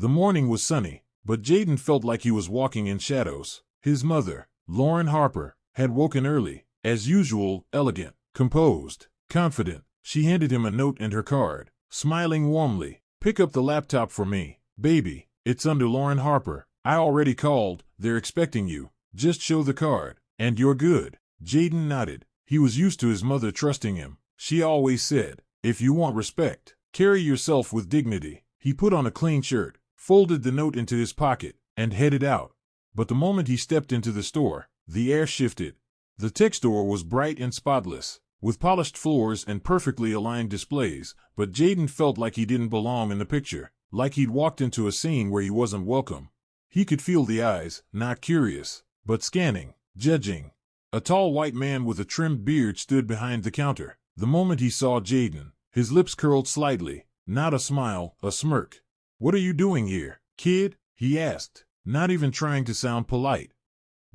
The morning was sunny, but Jaden felt like he was walking in shadows. His mother, Lauren Harper, had woken early, as usual, elegant, composed, confident. She handed him a note and her card, smiling warmly. "Pick up the laptop for me, baby. It's under Lauren Harper. I already called, they're expecting you. Just show the card, and you're good." Jaden nodded. He was used to his mother trusting him. She always said, "If you want respect, carry yourself with dignity." He put on a clean shirt, folded the note into his pocket, and headed out. But the moment he stepped into the store, the air shifted. The tech store was bright and spotless, with polished floors and perfectly aligned displays, but Jaden felt like he didn't belong in the picture, like he'd walked into a scene where he wasn't welcome. He could feel the eyes, not curious, but scanning, judging. A tall white man with a trimmed beard stood behind the counter. The moment he saw Jaden, his lips curled slightly, not a smile, a smirk. "What are you doing here, kid?" he asked, not even trying to sound polite.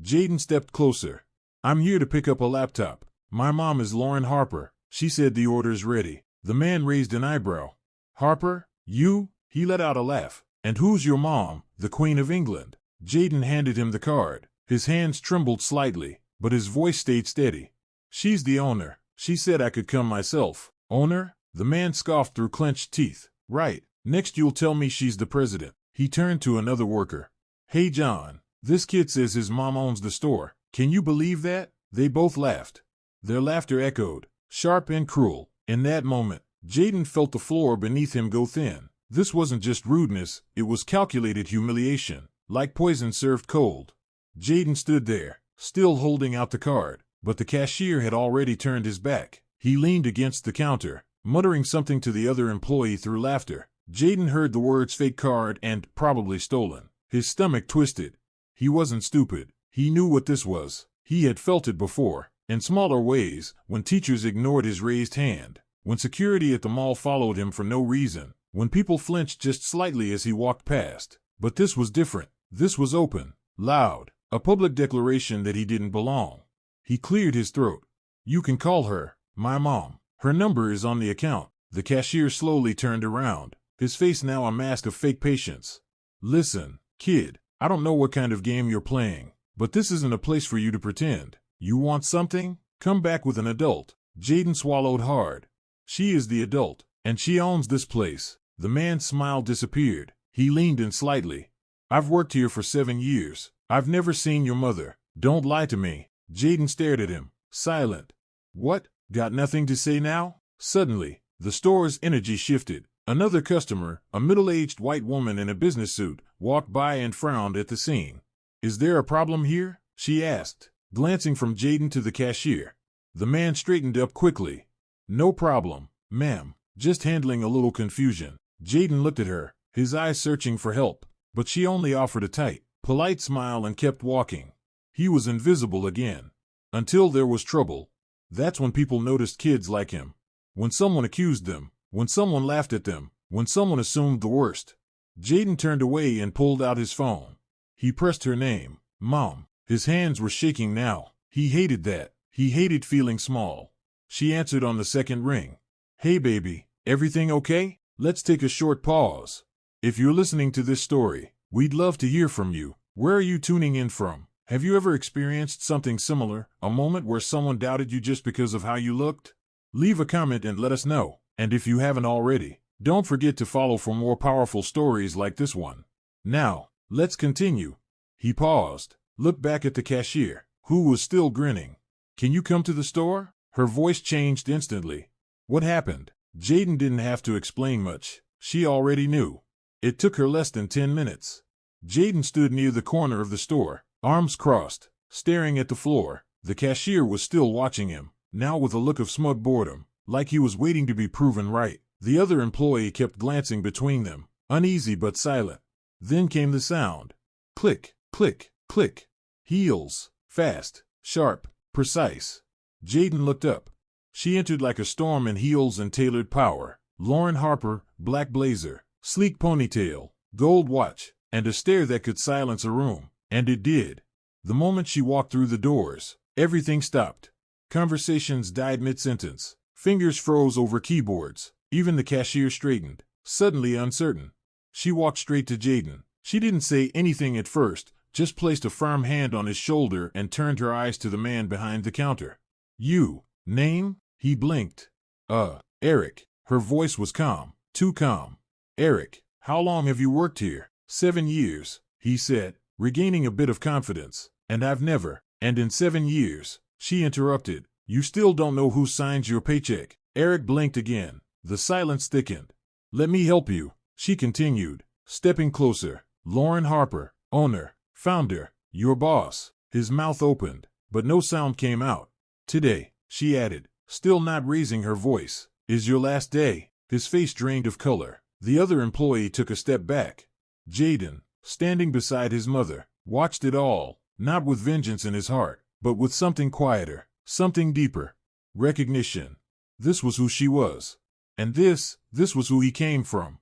Jaden stepped closer. "I'm here to pick up a laptop. My mom is Lauren Harper. She said the order's ready." The man raised an eyebrow. "Harper? You?" He let out a laugh. "And who's your mom, the Queen of England?" Jaden handed him the card. His hands trembled slightly, but his voice stayed steady. "She's the owner. She said I could come myself." "Owner?" The man scoffed through clenched teeth. "Right. Next you'll tell me she's the president." He turned to another worker. "Hey John, this kid says his mom owns the store. Can you believe that?" They both laughed. Their laughter echoed, sharp and cruel. In that moment, Jaden felt the floor beneath him go thin. This wasn't just rudeness, it was calculated humiliation, like poison served cold. Jaden stood there, still holding out the card, but the cashier had already turned his back. He leaned against the counter, muttering something to the other employee through laughter. Jaden heard the words "fake card" and "probably stolen." His stomach twisted. He wasn't stupid. He knew what this was. He had felt it before, in smaller ways, when teachers ignored his raised hand, when security at the mall followed him for no reason, when people flinched just slightly as he walked past. But this was different. This was open, loud, a public declaration that he didn't belong. He cleared his throat. "You can call her my mom. Her number is on the account." The cashier slowly turned around, his face now a mask of fake patience. "Listen, kid, I don't know what kind of game you're playing, but this isn't a place for you to pretend. You want something? Come back with an adult." Jaden swallowed hard. "She is the adult, and she owns this place." The man's smile disappeared. He leaned in slightly. "I've worked here for 7 years. I've never seen your mother. Don't lie to me." Jaden stared at him, silent. "What? Got nothing to say now?" Suddenly, the store's energy shifted. Another customer, a middle-aged white woman in a business suit, walked by and frowned at the scene. "Is there a problem here?" she asked, glancing from Jaden to the cashier. The man straightened up quickly. "No problem, ma'am. Just handling a little confusion." Jaden looked at her, his eyes searching for help, but she only offered a tight, polite smile and kept walking. He was invisible again. Until there was trouble. That's when people noticed kids like him. When someone accused them, when someone laughed at them, when someone assumed the worst. Jaden turned away and pulled out his phone. He pressed her name, Mom. His hands were shaking now. He hated that. He hated feeling small. She answered on the second ring. "Hey baby, everything okay? Let's take a short pause. If you're listening to this story, we'd love to hear from you. Where are you tuning in from? Have you ever experienced something similar, a moment where someone doubted you just because of how you looked? Leave a comment and let us know. And if you haven't already, don't forget to follow for more powerful stories like this one. Now, let's continue." He paused, looked back at the cashier, who was still grinning. "Can you come to the store?" Her voice changed instantly. "What happened?" Jaden didn't have to explain much. She already knew. It took her less than 10 minutes. Jaden stood near the corner of the store, arms crossed, staring at the floor. The cashier was still watching him, now with a look of smug boredom, like he was waiting to be proven right. The other employee kept glancing between them, uneasy but silent. Then came the sound. Click, click, click. Heels, fast, sharp, precise. Jaden looked up. She entered like a storm in heels and tailored power. Lauren Harper, black blazer, sleek ponytail, gold watch, and a stare that could silence a room. And it did. The moment she walked through the doors, everything stopped. Conversations died mid-sentence. Fingers froze over keyboards. Even the cashier straightened, suddenly uncertain. She walked straight to Jaden. She didn't say anything at first, just placed a firm hand on his shoulder and turned her eyes to the man behind the counter. You, name? He blinked. Eric. Her voice was calm, too calm. Eric, how long have you worked here? 7 years, he said, regaining a bit of confidence. And in 7 years, she interrupted. You still don't know who signs your paycheck. Eric blinked again. The silence thickened. Let me help you, she continued, stepping closer. Lauren Harper, owner, founder, your boss. His mouth opened, but no sound came out. Today, she added, still not raising her voice, is your last day. His face drained of color. The other employee took a step back. Jaden, standing beside his mother, watched it all, not with vengeance in his heart, but with something quieter, something deeper. Recognition. This was who she was. And this was who he came from.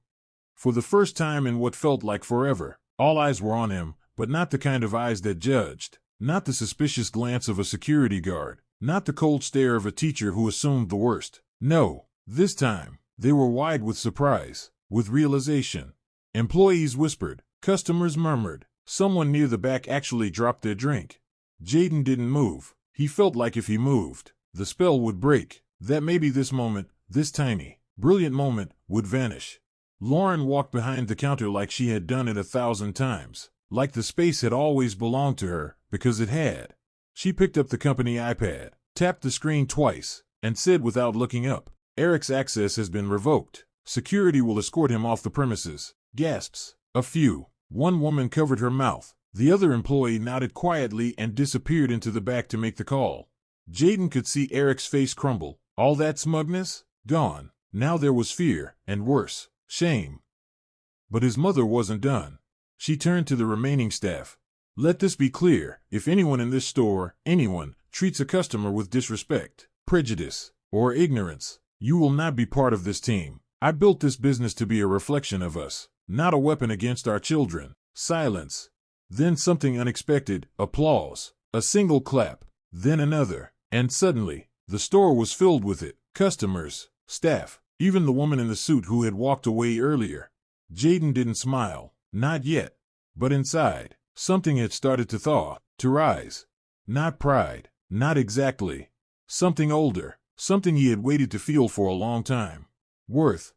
For the first time in what felt like forever, all eyes were on him, but not the kind of eyes that judged, not the suspicious glance of a security guard, not the cold stare of a teacher who assumed the worst. No, this time, they were wide with surprise, with realization. Employees whispered, customers murmured, someone near the back actually dropped their drink. Jaden didn't move. He felt like if he moved, the spell would break, that maybe this moment, this tiny, brilliant moment, would vanish. Lauren walked behind the counter like she had done it 1,000 times, like the space had always belonged to her, because it had. She picked up the company iPad, tapped the screen twice, and said without looking up, Eric's access has been revoked. Security will escort him off the premises. Gasps. A few. One woman covered her mouth. The other employee nodded quietly and disappeared into the back to make the call. Jaden could see Eric's face crumble. All that smugness? Gone. Now there was fear, and worse, shame. But his mother wasn't done. She turned to the remaining staff. Let this be clear, if anyone in this store, anyone, treats a customer with disrespect, prejudice, or ignorance, you will not be part of this team. I built this business to be a reflection of us, not a weapon against our children. Silence. Then something unexpected, applause, a single clap, then another, and suddenly, the store was filled with it, customers, staff, even the woman in the suit who had walked away earlier. Jaden didn't smile, not yet, but inside, something had started to thaw, to rise. Not pride, not exactly. Something older, something he had waited to feel for a long time. Worth.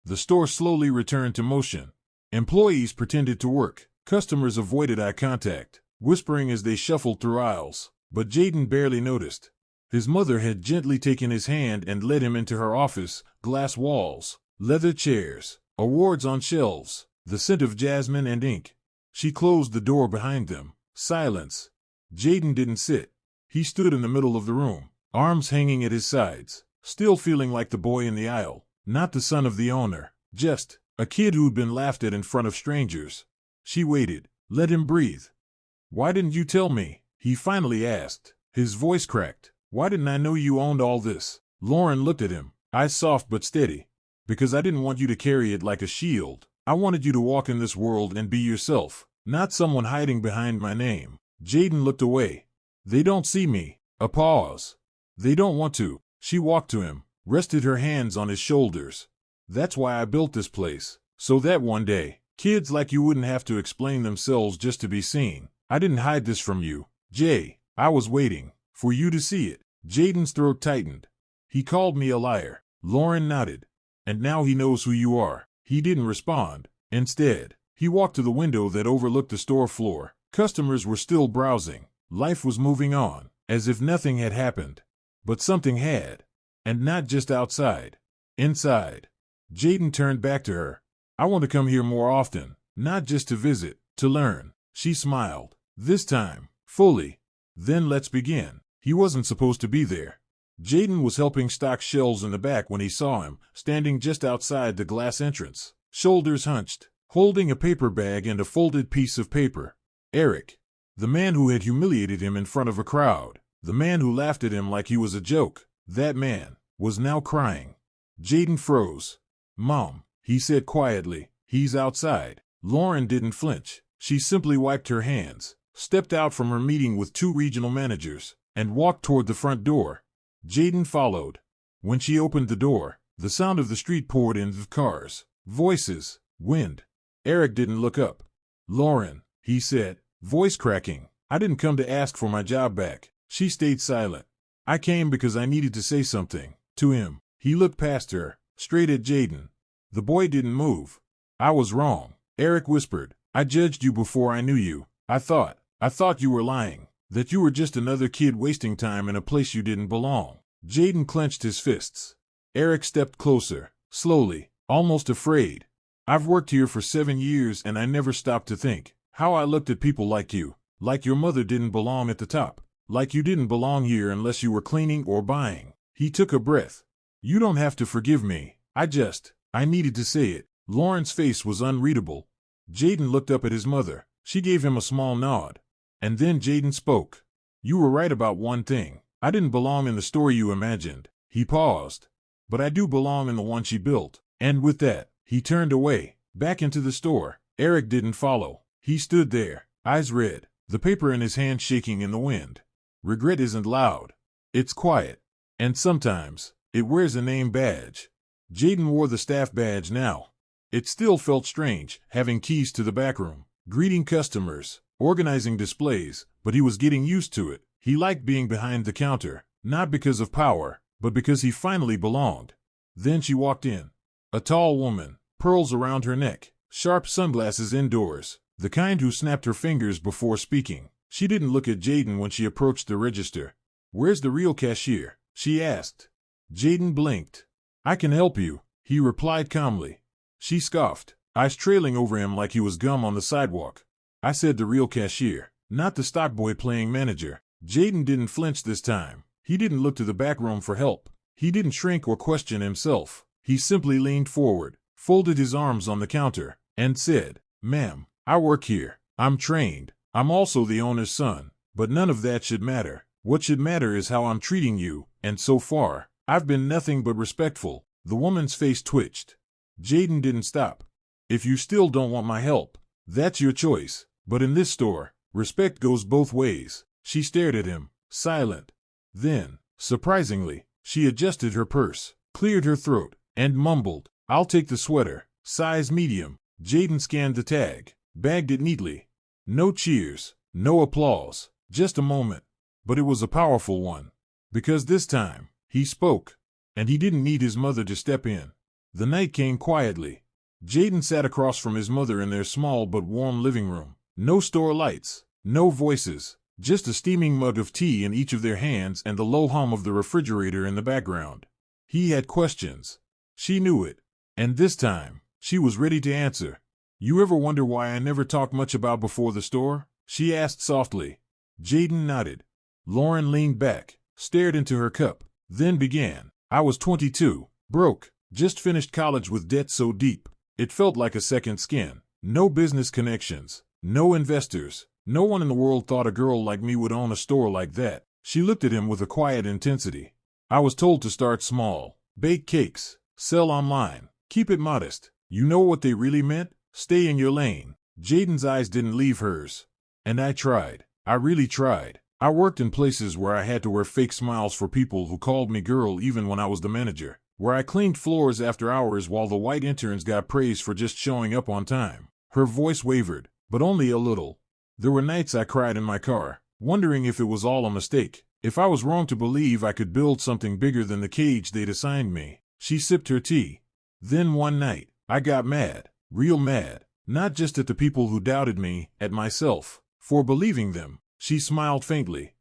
The store slowly returned to motion. Employees pretended to work. Customers avoided eye contact, whispering as they shuffled through aisles, but Jaden barely noticed. His mother had gently taken his hand and led him into her office, glass walls, leather chairs, awards on shelves, the scent of jasmine and ink. She closed the door behind them. Silence. Jaden didn't sit. He stood in the middle of the room, arms hanging at his sides, still feeling like the boy in the aisle, not the son of the owner, just a kid who'd been laughed at in front of strangers. She waited. Let him breathe. Why didn't you tell me? He finally asked. His voice cracked. Why didn't I know you owned all this? Lauren looked at him, eyes soft but steady. Because I didn't want you to carry it like a shield. I wanted you to walk in this world and be yourself, not someone hiding behind my name. Jaden looked away. They don't see me. A pause. They don't want to. She walked to him, rested her hands on his shoulders. That's why I built this place, so that one day, kids like you wouldn't have to explain themselves just to be seen. I didn't hide this from you, Jay. I was waiting for you to see it. Jaden's throat tightened. He called me a liar. Lauren nodded. And now he knows who you are. He didn't respond. Instead, he walked to the window that overlooked the store floor. Customers were still browsing. Life was moving on, as if nothing had happened. But something had. And not just outside. Inside. Jaden turned back to her. I want to come here more often, not just to visit, to learn. She smiled. This time, fully. Then let's begin. He wasn't supposed to be there. Jaden was helping stock shelves in the back when he saw him, standing just outside the glass entrance, shoulders hunched, holding a paper bag and a folded piece of paper. Eric. The man who had humiliated him in front of a crowd, the man who laughed at him like he was a joke, that man, was now crying. Jaden froze. Mom, he said quietly, he's outside. Lauren didn't flinch. She simply wiped her hands, stepped out from her meeting with 2 regional managers, and walked toward the front door. Jaden followed. When she opened the door, the sound of the street poured in of cars, voices, wind. Eric didn't look up. Lauren, he said, voice cracking, I didn't come to ask for my job back. She stayed silent. I came because I needed to say something to him. He looked past her, straight at Jaden. The boy didn't move. I was wrong, Eric whispered. I judged you before I knew you. I thought you were lying, that you were just another kid wasting time in a place you didn't belong. Jaden clenched his fists. Eric stepped closer, slowly, almost afraid. I've worked here for 7 years and I never stopped to think how I looked at people like you, like your mother didn't belong at the top, like you didn't belong here unless you were cleaning or buying. He took a breath. You don't have to forgive me. I needed to say it. Lauren's face was unreadable. Jaden looked up at his mother. She gave him a small nod. And then Jaden spoke. You were right about one thing. I didn't belong in the story you imagined. He paused. But I do belong in the one she built. And with that, he turned away, back into the store. Eric didn't follow. He stood there, eyes red, the paper in his hand shaking in the wind. Regret isn't loud. It's quiet. And sometimes, it wears a name badge. Jaden wore the staff badge now. It still felt strange, having keys to the back room, greeting customers, organizing displays, but he was getting used to it. He liked being behind the counter, not because of power, but because he finally belonged. Then she walked in. A tall woman, pearls around her neck, sharp sunglasses indoors, the kind who snapped her fingers before speaking. She didn't look at Jaden when she approached the register. Where's the real cashier? She asked. Jaden blinked. I can help you, he replied calmly. She scoffed, eyes trailing over him like he was gum on the sidewalk. I said the real cashier, not the stock boy playing manager. Jaden didn't flinch this time. He didn't look to the back room for help. He didn't shrink or question himself. He simply leaned forward, folded his arms on the counter, and said, Ma'am, I work here. I'm trained. I'm also the owner's son. But none of that should matter. What should matter is how I'm treating you, and so far, I've been nothing but respectful. The woman's face twitched. Jaden didn't stop. If you still don't want my help, that's your choice. But in this store, respect goes both ways. She stared at him, silent. Then, surprisingly, she adjusted her purse, cleared her throat, and mumbled, I'll take the sweater, size medium. Jaden scanned the tag, bagged it neatly. No cheers, no applause, just a moment. But it was a powerful one. Because this time, he spoke. And he didn't need his mother to step in. The night came quietly. Jaden sat across from his mother in their small but warm living room. No store lights, no voices, just a steaming mug of tea in each of their hands and the low hum of the refrigerator in the background. He had questions. She knew it. And this time, she was ready to answer. You ever wonder why I never talk much about before the store? She asked softly. Jaden nodded. Lauren leaned back, stared into her cup, then began. I was 22, broke, just finished college with debt so deep, it felt like a second skin. No business connections, no investors, no one in the world thought a girl like me would own a store like that. She looked at him with a quiet intensity. I was told to start small, bake cakes, sell online, keep it modest. You know what they really meant? Stay in your lane. Jaden's eyes didn't leave hers. And I tried. I really tried. I worked in places where I had to wear fake smiles for people who called me girl even when I was the manager, where I cleaned floors after hours while the white interns got praise for just showing up on time. Her voice wavered, but only a little. There were nights I cried in my car, wondering if it was all a mistake, if I was wrong to believe I could build something bigger than the cage they'd assigned me. She sipped her tea. Then one night, I got mad, real mad, not just at the people who doubted me, at myself, for believing them. She smiled faintly.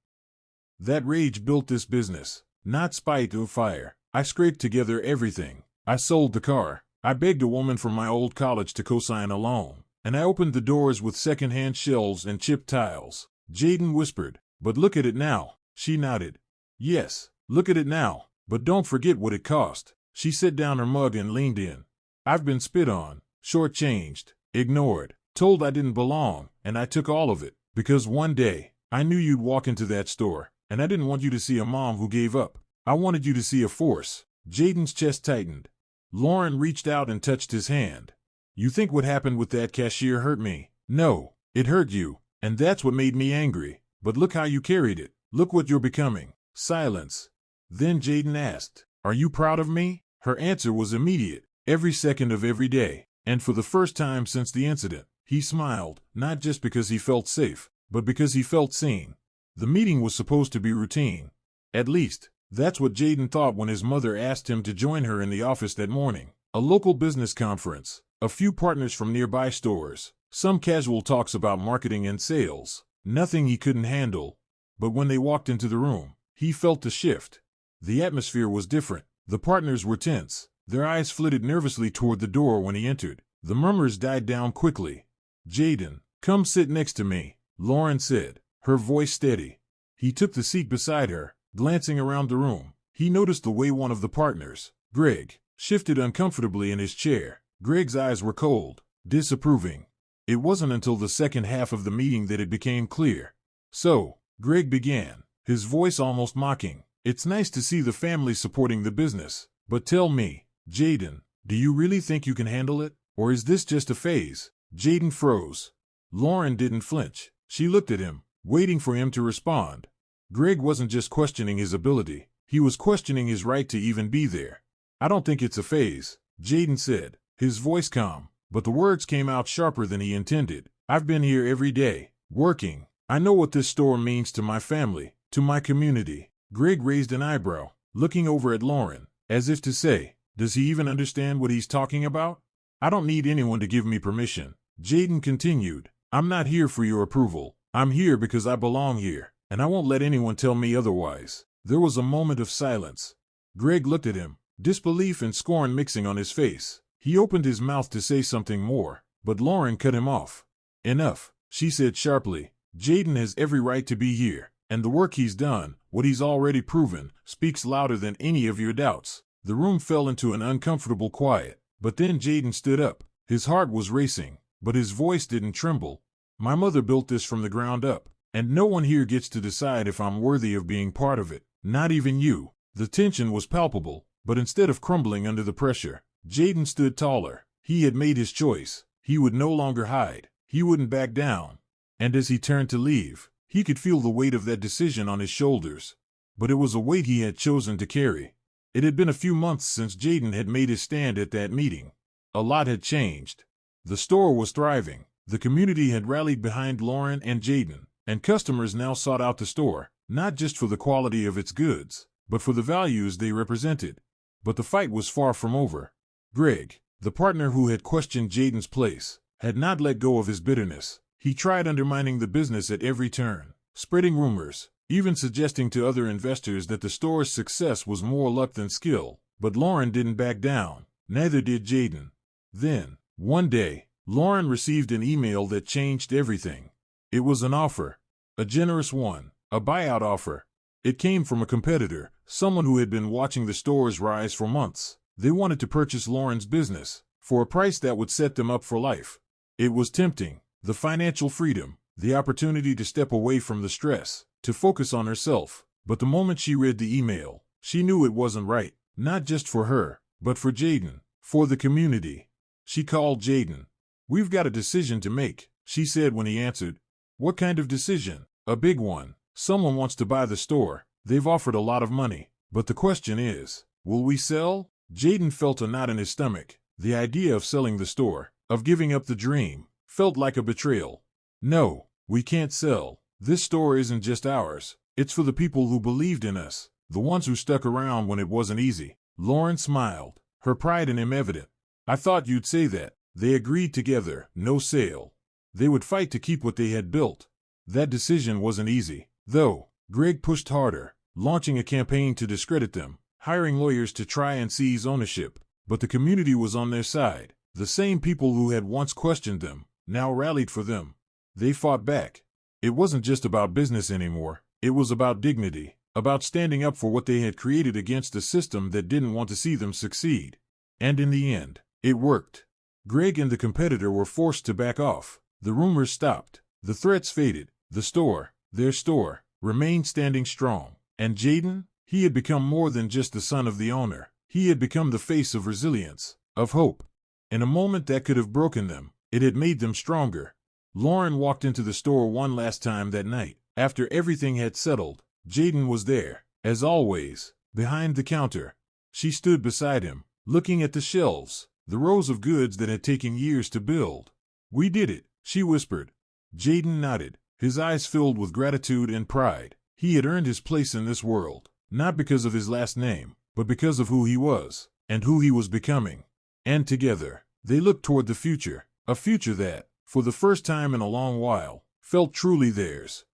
That rage built this business, not spite or fire. I scraped together everything. I sold the car. I begged a woman from my old college to co-sign a loan. And I opened the doors with second-hand shelves and chipped tiles. Jaden whispered, but look at it now. She nodded. Yes, look at it now, but don't forget what it cost. She set down her mug and leaned in. I've been spit on, shortchanged, ignored, told I didn't belong, and I took all of it. Because one day, I knew you'd walk into that store, and I didn't want you to see a mom who gave up. I wanted you to see a force. Jaden's chest tightened. Lauren reached out and touched his hand. You think what happened with that cashier hurt me? No, it hurt you, and that's what made me angry. But look how you carried it. Look what you're becoming. Silence. Then Jaden asked, Are you proud of me? Her answer was immediate. Every second of every day. And for the first time since the incident, he smiled, not just because he felt safe, but because he felt seen. The meeting was supposed to be routine. At least, that's what Jaden thought when his mother asked him to join her in the office that morning. A local business conference, a few partners from nearby stores, some casual talks about marketing and sales, nothing he couldn't handle. But when they walked into the room, he felt a shift. The atmosphere was different. The partners were tense. Their eyes flitted nervously toward the door when he entered. The murmurs died down quickly. "Jaden, come sit next to me," Lauren said, her voice steady. He took the seat beside her. Glancing around the room, he noticed the way one of the partners, Greg, shifted uncomfortably in his chair. Greg's eyes were cold, disapproving. It wasn't until the second half of the meeting that it became clear. "So," Greg began, his voice almost mocking, "it's nice to see the family supporting the business. But tell me, Jaden, do you really think you can handle it? Or is this just a phase?" Jaden froze. Lauren didn't flinch. She looked at him, waiting for him to respond. Greg wasn't just questioning his ability, he was questioning his right to even be there. "I don't think it's a phase," Jaden said, his voice calm, but the words came out sharper than he intended. "I've been here every day, working. I know what this store means to my family, to my community." Greg raised an eyebrow, looking over at Lauren, as if to say, does he even understand what he's talking about? "I don't need anyone to give me permission," Jaden continued. "I'm not here for your approval. I'm here because I belong here, and I won't let anyone tell me otherwise." There was a moment of silence. Greg looked at him, disbelief and scorn mixing on his face. He opened his mouth to say something more, but Lauren cut him off. "Enough," she said sharply. "Jaden has every right to be here, and the work he's done, what he's already proven, speaks louder than any of your doubts." The room fell into an uncomfortable quiet, but then Jaden stood up. His heart was racing, but his voice didn't tremble. "My mother built this from the ground up, and no one here gets to decide if I'm worthy of being part of it, not even you." The tension was palpable, but instead of crumbling under the pressure, Jaden stood taller. He had made his choice. He would no longer hide. He wouldn't back down. And as he turned to leave, he could feel the weight of that decision on his shoulders. But it was a weight he had chosen to carry. It had been a few months since Jaden had made his stand at that meeting. A lot had changed. The store was thriving. The community had rallied behind Lauren and Jaden, and customers now sought out the store, not just for the quality of its goods, but for the values they represented. But the fight was far from over. Greg, the partner who had questioned Jaden's place, had not let go of his bitterness. He tried undermining the business at every turn, spreading rumors, even suggesting to other investors that the store's success was more luck than skill. But Lauren didn't back down. Neither did Jaden. Then, one day, Lauren received an email that changed everything. It was an offer. A generous one. A buyout offer. It came from a competitor, someone who had been watching the store's rise for months. They wanted to purchase Lauren's business, for a price that would set them up for life. It was tempting. The financial freedom, the opportunity to step away from the stress, to focus on herself. But the moment she read the email, she knew it wasn't right, not just for her, but for Jaden, for the community. She called Jaden. "We've got a decision to make," she said when he answered. "What kind of decision?" "A big one. Someone wants to buy the store. They've offered a lot of money. But the question is, will we sell?" Jaden felt a knot in his stomach. The idea of selling the store, of giving up the dream, felt like a betrayal. "No, we can't sell. This store isn't just ours. It's for the people who believed in us, the ones who stuck around when it wasn't easy." Lauren smiled, her pride in him evident. "I thought you'd say that." They agreed together, no sale. They would fight to keep what they had built. That decision wasn't easy, though. Greg pushed harder, launching a campaign to discredit them, hiring lawyers to try and seize ownership. But the community was on their side. The same people who had once questioned them, now rallied for them. They fought back. It wasn't just about business anymore. It was about dignity, about standing up for what they had created against a system that didn't want to see them succeed. And in the end, it worked. Greg and the competitor were forced to back off. The rumors stopped. The threats faded. The store, their store, remained standing strong. And Jaden? He had become more than just the son of the owner. He had become the face of resilience, of hope. In a moment that could have broken them, it had made them stronger. Lauren walked into the store one last time that night. After everything had settled, Jaden was there, as always, behind the counter. She stood beside him, looking at the shelves. the rows of goods that had taken years to build. "We did it," she whispered. Jaden nodded, his eyes filled with gratitude and pride. He had earned his place in this world, not because of his last name, but because of who he was, and who he was becoming. And together, they looked toward the future, a future that, for the first time in a long while, felt truly theirs.